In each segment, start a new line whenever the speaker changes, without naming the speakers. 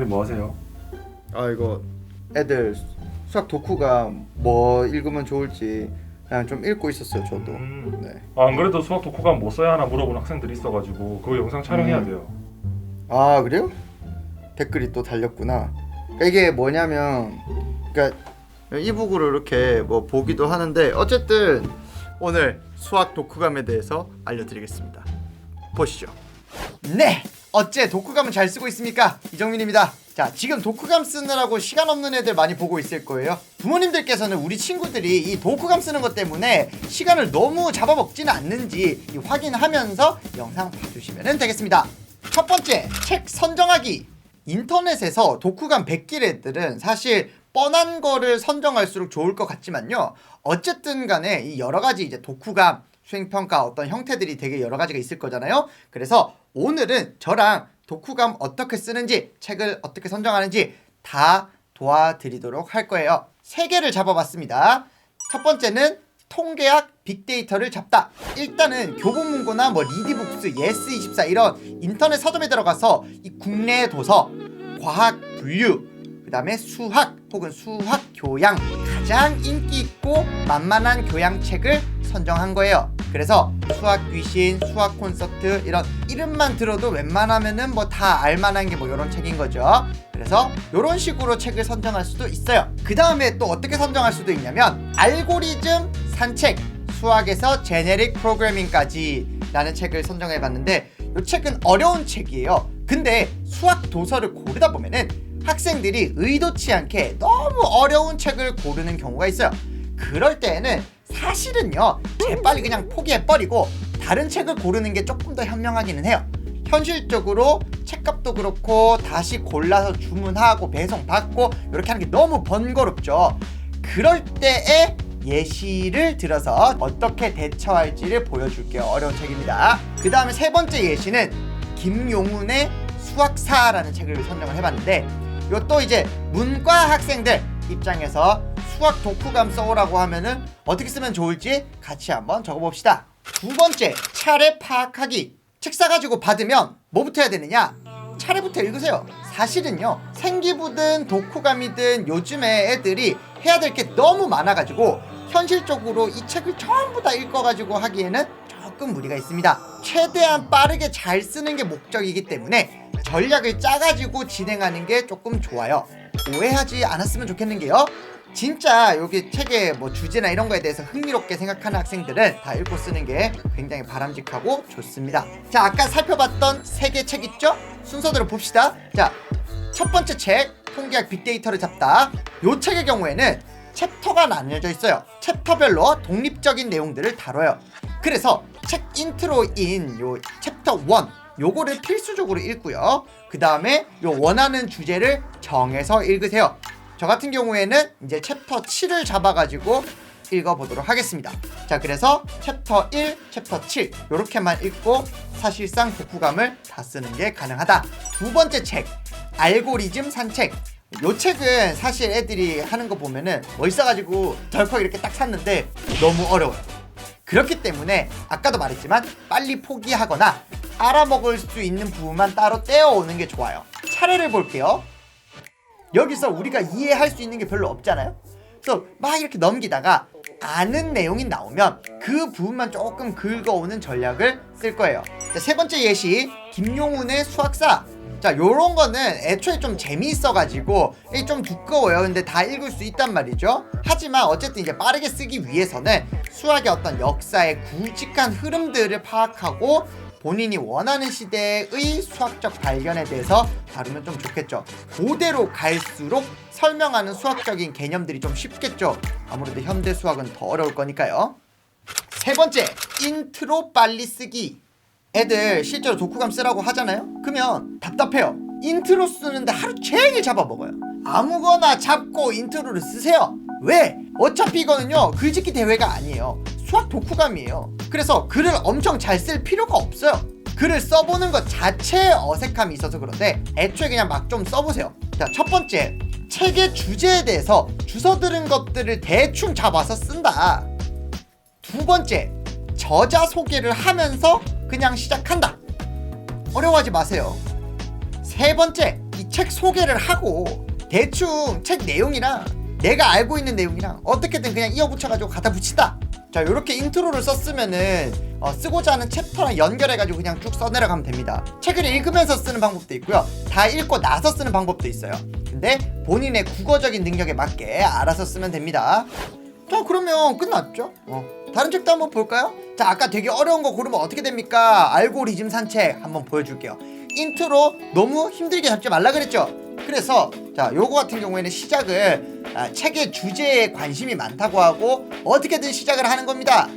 선생님 뭐 하세요?
아 이거 애들 수학 독후가 뭐 읽으면 좋을지 그냥 좀 읽고 있었어요 저도. 네.
안 그래도 수학 독후감 뭐 써야 하나 물어보는 학생들이 있어가지고 그거 영상 촬영해야 돼요.
아 그래요? 댓글이 또 달렸구나. 그러니까 이게 뭐냐면 그러니까 이북으로 이렇게 뭐 보기도 하는데 어쨌든 오늘 수학 독후감에 대해서 알려드리겠습니다. 보시죠. 네! 어째 독후감은 잘 쓰고 있습니까? 이정민입니다. 자, 지금 독후감 쓰느라고 시간 없는 애들 많이 보고 있을 거예요. 부모님들께서는 우리 친구들이 이 독후감 쓰는 것 때문에 시간을 너무 잡아먹지는 않는지 확인하면서 영상 봐주시면 되겠습니다. 첫 번째, 책 선정하기. 인터넷에서 독후감 100길 애들은 사실 뻔한 거를 선정할수록 좋을 것 같지만요. 어쨌든 간에 이 여러 가지 이제 독후감, 수행평가 어떤 형태들이 되게 여러 가지가 있을 거잖아요. 그래서 오늘은 저랑 독후감 어떻게 쓰는지, 책을 어떻게 선정하는지 다 도와드리도록 할 거예요. 3개를 잡아봤습니다. 첫 번째는 통계학 빅데이터를 잡다. 일단은 교보문고나 뭐 리디북스, 예스24 이런 인터넷 서점에 들어가서 이 국내 도서, 과학 분류, 그 다음에 수학 혹은 수학 교양 가장 인기 있고 만만한 교양책을 선정한 거예요. 그래서 수학 귀신, 수학 콘서트 이런 이름만 들어도 웬만하면은 뭐 다 알만한 게 뭐 이런 책인 거죠. 그래서 이런 식으로 책을 선정할 수도 있어요. 그 다음에 또 어떻게 선정할 수도 있냐면 알고리즘 산책, 수학에서 제네릭 프로그래밍까지 라는 책을 선정해 봤는데 이 책은 어려운 책이에요. 근데 수학 도서를 고르다 보면은 학생들이 의도치 않게 너무 어려운 책을 고르는 경우가 있어요. 그럴 때에는 사실은요 재빨리 그냥 포기해버리고 다른 책을 고르는 게 조금 더 현명하기는 해요. 현실적으로 책값도 그렇고 다시 골라서 주문하고 배송받고 이렇게 하는 게 너무 번거롭죠. 그럴 때에 예시를 들어서 어떻게 대처할지를 보여줄게요. 어려운 책입니다. 그 다음에 세 번째 예시는 김용훈의 수학사라는 책을 선정을 해봤는데 이것도 이제 문과 학생들 입장에서 수학 독후감 써오라고 하면은 어떻게 쓰면 좋을지 같이 한번 적어봅시다. 두 번째, 차례 파악하기. 책 사가지고 받으면 뭐부터 해야 되느냐? 차례부터 읽으세요. 사실은요 생기부든 독후감이든 요즘에 애들이 해야 될 게 너무 많아가지고 현실적으로 이 책을 전부 다 읽어가지고 하기에는 조금 무리가 있습니다. 최대한 빠르게 잘 쓰는 게 목적이기 때문에 전략을 짜가지고 진행하는 게 조금 좋아요. 오해하지 않았으면 좋겠는 게요, 진짜 여기 책의 뭐 주제나 이런 거에 대해서 흥미롭게 생각하는 학생들은 다 읽고 쓰는 게 굉장히 바람직하고 좋습니다. 자, 아까 살펴봤던 3개 책 있죠? 순서대로 봅시다. 자, 첫 번째 책, 통계학 빅데이터를 잡다. 이 책의 경우에는 챕터가 나뉘어져 있어요. 챕터별로 독립적인 내용들을 다뤄요. 그래서 책 인트로인 요 챕터 1 요거를 필수적으로 읽고요. 그 다음에 요 원하는 주제를 정해서 읽으세요. 저 같은 경우에는 이제 챕터 7을 잡아가지고 읽어보도록 하겠습니다. 자, 그래서 챕터 1, 챕터 7 요렇게만 읽고 사실상 독후감을 다 쓰는 게 가능하다. 두 번째 책, 알고리즘 산책. 요 책은 사실 애들이 하는 거 보면은 멋있어가지고 덜컥 이렇게 딱 샀는데 너무 어려워요. 그렇기 때문에 아까도 말했지만 빨리 포기하거나 알아먹을 수 있는 부분만 따로 떼어오는 게 좋아요. 차례를 볼게요. 여기서 우리가 이해할 수 있는 게 별로 없잖아요. 그래서 막 이렇게 넘기다가 아는 내용이 나오면 그 부분만 조금 긁어오는 전략을 쓸 거예요. 자, 세 번째 예시, 김용훈의 수학사. 자, 요런 거는 애초에 좀 재미있어가지고 좀 두꺼워요. 근데 다 읽을 수 있단 말이죠. 하지만 어쨌든 이제 빠르게 쓰기 위해서는 수학의 어떤 역사의 굵직한 흐름들을 파악하고 본인이 원하는 시대의 수학적 발견에 대해서 다루면 좀 좋겠죠. 그대로 갈수록 설명하는 수학적인 개념들이 좀 쉽겠죠. 아무래도 현대 수학은 더 어려울 거니까요. 세 번째, 인트로 빨리 쓰기. 애들 실제로 독후감 쓰라고 하잖아요. 그러면 답답해요. 인트로 쓰는데 하루 종일 잡아먹어요. 아무거나 잡고 인트로를 쓰세요. 왜? 어차피 이거는요 글짓기 대회가 아니에요. 수학 독후감이에요. 그래서 글을 엄청 잘 쓸 필요가 없어요. 글을 써보는 것 자체에 어색함이 있어서 그런데 애초에 그냥 막 좀 써보세요. 자, 첫 번째, 책의 주제에 대해서 주워 들은 것들을 대충 잡아서 쓴다. 두 번째, 저자 소개를 하면서 그냥 시작한다. 어려워하지 마세요. 세 번째, 이 이 책 소개를 하고 대충 책 내용이랑 내가 알고 있는 내용이랑 어떻게든 그냥 이어붙여가지고 갖다 붙인다. 자, 요렇게 인트로를 썼으면은 쓰고자 하는 챕터랑 연결해가지고 그냥 쭉 써내려가면 됩니다. 책을 읽으면서 쓰는 방법도 있고요, 다 읽고 나서 쓰는 방법도 있어요. 근데 본인의 국어적인 능력에 맞게 알아서 쓰면 됩니다. 자, 그러면 끝났죠? 다른 책도 한번 볼까요? 자, 아까 되게 어려운 거 고르면 어떻게 됩니까? 알고리즘 산책 한번 보여줄게요. 인트로 너무 힘들게 잡지 말라 그랬죠? 그래서 자, 요거 같은 경우에는 시작을 책의 주제에 관심이 많다고 하고 어떻게든 시작을 하는 겁니다.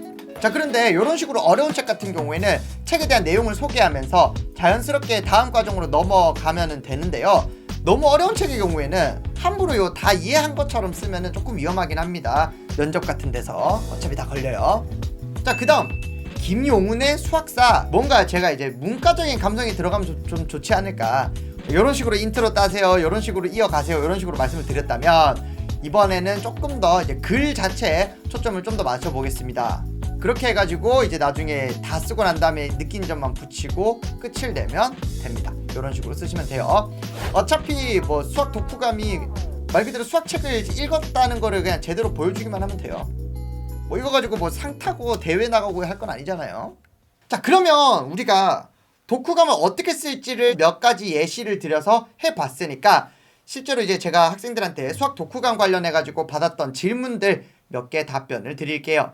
자, 그런데 이런 식으로 어려운 책 같은 경우에는 책에 대한 내용을 소개하면서 자연스럽게 다음 과정으로 넘어가면 되는데요, 너무 어려운 책의 경우에는 함부로 다 이해한 것처럼 쓰면 조금 위험하긴 합니다. 면접 같은 데서 어차피 다 걸려요. 자, 그 다음 김용훈의 수학사. 뭔가 제가 이제 문과적인 감성이 들어가면 좀 좋지 않을까, 이런 식으로 인트로 따세요, 이런 식으로 이어가세요, 이런 식으로 말씀을 드렸다면 이번에는 조금 더 이제 글 자체에 초점을 좀 더 맞춰 보겠습니다. 그렇게 해가지고 이제 나중에 다 쓰고 난 다음에 느낀 점만 붙이고 끝을 내면 됩니다. 이런 식으로 쓰시면 돼요. 어차피 뭐 수학 독후감이 말 그대로 수학책을 읽었다는 거를 그냥 제대로 보여주기만 하면 돼요. 뭐 이거 가지고 뭐 상 타고 대회 나가고 할 건 아니잖아요. 자, 그러면 우리가 독후감을 어떻게 쓸지를 몇 가지 예시를 들여서 해봤으니까 실제로 이제 제가 학생들한테 수학 독후감 관련해 가지고 받았던 질문들 몇 개 답변을 드릴게요.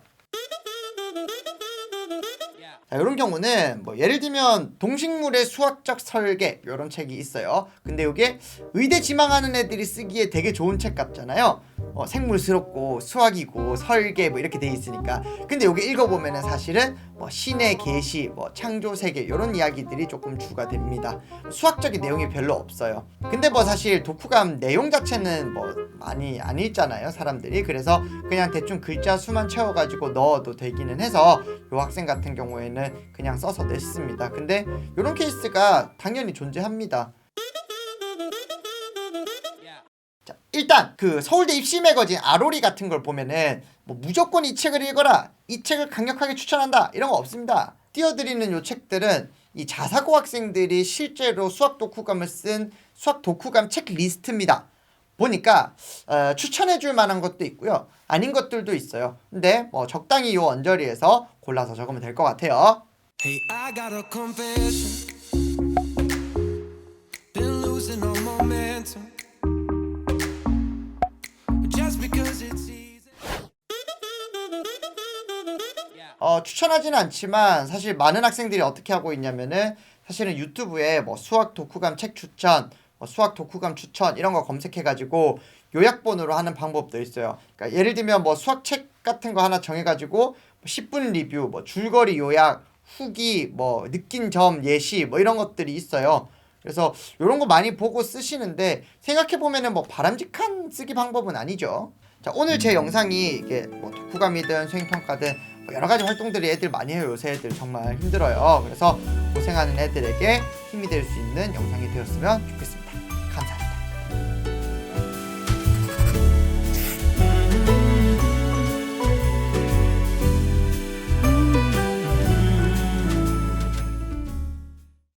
자, 이런 경우는 뭐 예를 들면 동식물의 수학적 설계, 이런 책이 있어요. 근데 이게 의대 지망하는 애들이 쓰기에 되게 좋은 책 같잖아요. 생물스럽고 수학이고 설계 뭐 이렇게 돼 있으니까. 근데 이게 읽어보면은 사실은 뭐 신의 계시, 뭐 창조 세계 이런 이야기들이 조금 주가 됩니다. 수학적인 내용이 별로 없어요. 근데 뭐 사실 독후감 내용 자체는 뭐 많이 안 읽잖아요, 사람들이. 그래서 그냥 대충 글자 수만 채워가지고 넣어도 되기는 해서 요 학생 같은 경우에는 그냥 써서 냈습니다. 근데 이런 케이스가 당연히 존재합니다. 자, 일단 그 서울대 입시 매거진 아로리 같은 걸 보면은 뭐 무조건 이 책을 읽어라, 이 책을 강력하게 추천한다, 이런 거 없습니다. 띄워드리는 요 책들은 이 자사고 학생들이 실제로 수학 독후감을 쓴 수학 독후감 책 리스트입니다. 보니까 추천해줄 만한 것도 있고요, 아닌 것들도 있어요. 근데 뭐 적당히 요 언저리에서 골라서 적으면 될 것 같아요.
Hey, I got a confession. Been losing all momentum. Just because it's easy.
추천하지는 않지만 사실 많은 학생들이 어떻게 하고 있냐면은 사실은 유튜브에 뭐 수학 독후감 책 추천, 수학 독후감 추천 이런 거 검색해가지고 요약본으로 하는 방법도 있어요. 그러니까 예를 들면 뭐 수학책 같은 거 하나 정해가지고 10분 리뷰, 뭐 줄거리 요약, 후기, 뭐 느낀 점 예시 뭐 이런 것들이 있어요. 그래서 이런 거 많이 보고 쓰시는데 생각해보면은 뭐 바람직한 쓰기 방법은 아니죠. 자, 오늘 제 영상이 이게 뭐 독후감이든 수행평가든 뭐 여러 가지 활동들이 애들 많이 해요. 요새 애들 정말 힘들어요. 그래서 고생하는 애들에게 힘이 될 수 있는 영상이 되었으면 좋겠습니다.